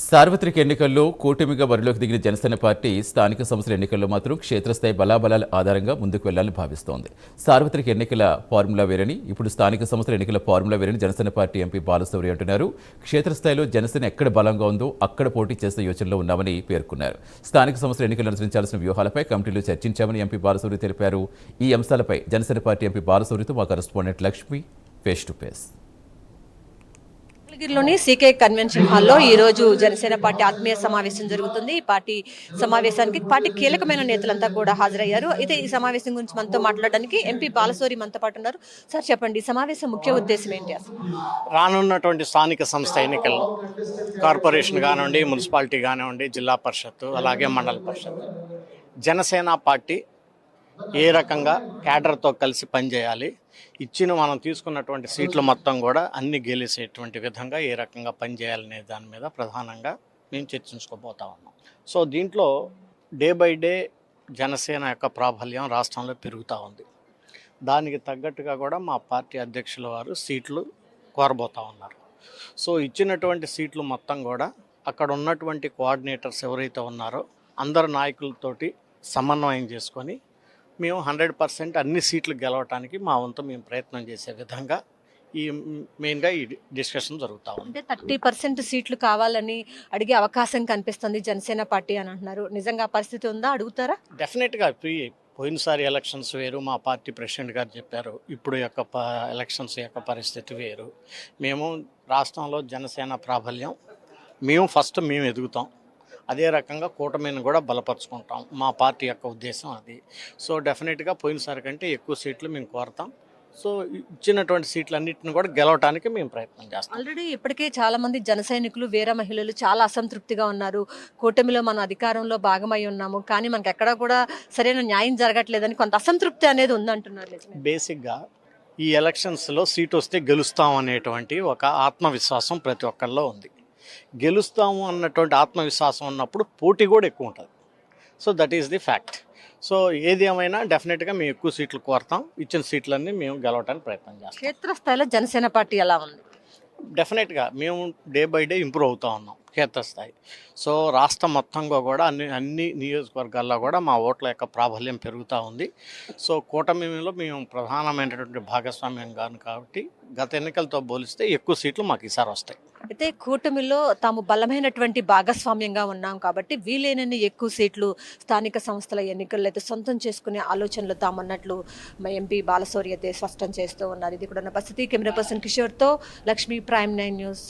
సార్వత్రిక ఎన్నికల్లో కూటమిగా బరిలోకి దిగిన జనసేన పార్టీ స్థానిక సంస్థల ఎన్నికల్లో మాత్రం క్షేత్రస్థాయి బలాబలాల ఆధారంగా ముందుకు వెళ్లాలని భావిస్తోంది. సార్వత్రిక ఎన్నికల ఫార్ములా వేరని, ఇప్పుడు స్థానిక సంస్థల ఎన్నికల ఫార్ములా వేరని జనసేన పార్టీ ఎంపీ బాలశౌరి అంటున్నారు. క్షేత్రస్థాయిలో జనసేన ఎక్కడ బలంగా ఉందో అక్కడ పోటీ చేసే యోచనలో ఉన్నామని పేర్కొన్నారు. స్థానిక సంస్థల ఎన్నికలు అనుసరించాల్సిన వ్యూహాలపై కమిటీలో చర్చించామని ఎంపీ బాలశౌరి తెలిపారు. ఈ అంశాలపై జనసేన పార్టీ ఎంపీ బాలశౌరితో మా correspondent Lakshmi face to face. మంగళగిరిలోని సీకే కన్వెన్షన్ హాల్లో ఈ రోజు జనసేన పార్టీ ఆత్మీయ సమావేశం జరుగుతుంది. ఈ పార్టీ సమావేశానికి పార్టీ కీలకమైన నేతలంతా కూడా హాజరయ్యారు. అయితే ఈ సమావేశం గురించి మనతో మాట్లాడడానికి ఎంపీ బాలశౌరి మనతో పాటు ఉన్నారు. సార్ చెప్పండి, సమావేశం ముఖ్య ఉద్దేశం ఏంటి అసలు? రానున్నటువంటి స్థానిక సంస్థ ఎన్నికల్లో కార్పొరేషన్ కానివ్వండి, మున్సిపాలిటీ కానివ్వండి, జిల్లా పరిషత్తు అలాగే మండల పరిషత్, జనసేన పార్టీ ఏ రకంగా క్యాడర్తో కలిసి పనిచేయాలి, ఇచ్చిన మనం తీసుకున్నటువంటి సీట్లు మొత్తం కూడా అన్ని గెలిచేటువంటి విధంగా ఏ రకంగా పనిచేయాలనే దాని మీద ప్రధానంగా మేము చర్చించుకోబోతా ఉన్నాం. సో దీంట్లో డే బై డే జనసేన యొక్క ప్రాబల్యం రాష్ట్రంలో పెరుగుతూ ఉంది. దానికి తగ్గట్టుగా కూడా మా పార్టీ అధ్యక్షుల వారు సీట్లు కోరబోతూ ఉన్నారు. సో ఇచ్చినటువంటి సీట్లు మొత్తం కూడా అక్కడ ఉన్నటువంటి కోఆర్డినేటర్స్ ఎవరైతే ఉన్నారో అందరు నాయకులతోటి సమన్వయం చేసుకొని మేము 100% అన్ని సీట్లు గెలవటానికి మా వంతు మేము ప్రయత్నం చేసే విధంగా ఈ మెయిన్గా ఈ డిస్కషన్ జరుగుతూ ఉంది. అంటే 30% సీట్లు కావాలని అడిగే అవకాశం కనిపిస్తుంది జనసేన పార్టీ అని అంటున్నారు. నిజంగా పరిస్థితి ఉందా? అడుగుతారా? డెఫినెట్గా పోయినసారి ఎలక్షన్స్ వేరు, మా పార్టీ ప్రెసిడెంట్ గారు చెప్పారు. ఇప్పుడు యొక్క ఎలక్షన్స్ యొక్క పరిస్థితి వేరు. మేము రాష్ట్రంలో జనసేన ప్రాబల్యం మేము ఎదుగుతాం, అదే రకంగా కూటమిని కూడా బలపరుచుకుంటాం. మా పార్టీ యొక్క ఉద్దేశం అది. సో డెఫినెట్గా పోయినసారి కంటే ఎక్కువ సీట్లు మేము కోరతాం. సో ఇచ్చినటువంటి సీట్లన్నింటిని కూడా గెలవడానికి మేము ప్రయత్నం చేస్తాం. ఆల్రెడీ ఇప్పటికే చాలా మంది జన సైనికులు, వీర మహిళలు చాలా అసంతృప్తిగా ఉన్నారు. కూటమిలో మనం అధికారంలో భాగమై ఉన్నాము, కానీ మనకు ఎక్కడా కూడా సరైన న్యాయం జరగట్లేదని కొంత అసంతృప్తి అనేది ఉందంటున్నారు. బేసిక్గా ఈ ఎలక్షన్స్లో సీట్ వస్తే గెలుస్తాం అనేటువంటి ఒక ఆత్మవిశ్వాసం ప్రతి ఒక్కరిలో ఉంది. గెలుస్తాము అన్నటువంటి ఆత్మవిశ్వాసం ఉన్నప్పుడు పోటీ కూడా ఎక్కువ ఉంటుంది. So that is the fact. So ఏది ఏమైనా డెఫినెట్గా మేము ఎక్కువ సీట్లు కోరతాం. ఇచ్చిన సీట్లన్నీ మేము గెలవడానికి ప్రయత్నం చేస్తాం. క్షేత్రస్థాయిలో జనసేన పార్టీ ఎలా ఉంది? డెఫినెట్గా మేము డే బై డే ఇంప్రూవ్ అవుతూ ఉన్నాం క్షేత్రస్థాయి. సో రాష్ట్రం మొత్తంగా కూడా అన్ని నియోజకవర్గాల్లో కూడా మా ఓట్ల యొక్క ప్రాబల్యం పెరుగుతూ ఉంది. సో కూటమిలో మేము ప్రధానమైనటువంటి భాగస్వామ్యం కాను కాబట్టి గత ఎన్నికలతో పోలిస్తే ఎక్కువ సీట్లు మాకు ఈసారి వస్తాయి. అయితే కూటమిలో తాము బలమైనటువంటి భాగస్వామ్యంగా ఉన్నాం కాబట్టి వీలైనన్ని ఎక్కువ సీట్లు స్థానిక సంస్థల ఎన్నికల్లో అయితే సొంతం చేసుకునే ఆలోచనలు తామన్నట్లు ఎంపీ బాలశౌరి అయితే స్పష్టం చేస్తూ ఉన్నారు. ఇది కూడా ఉన్న పరిస్థితి. కెమెరా పర్సన్ కిషోర్తో లక్ష్మి, ప్రైమ్ 9 న్యూస్.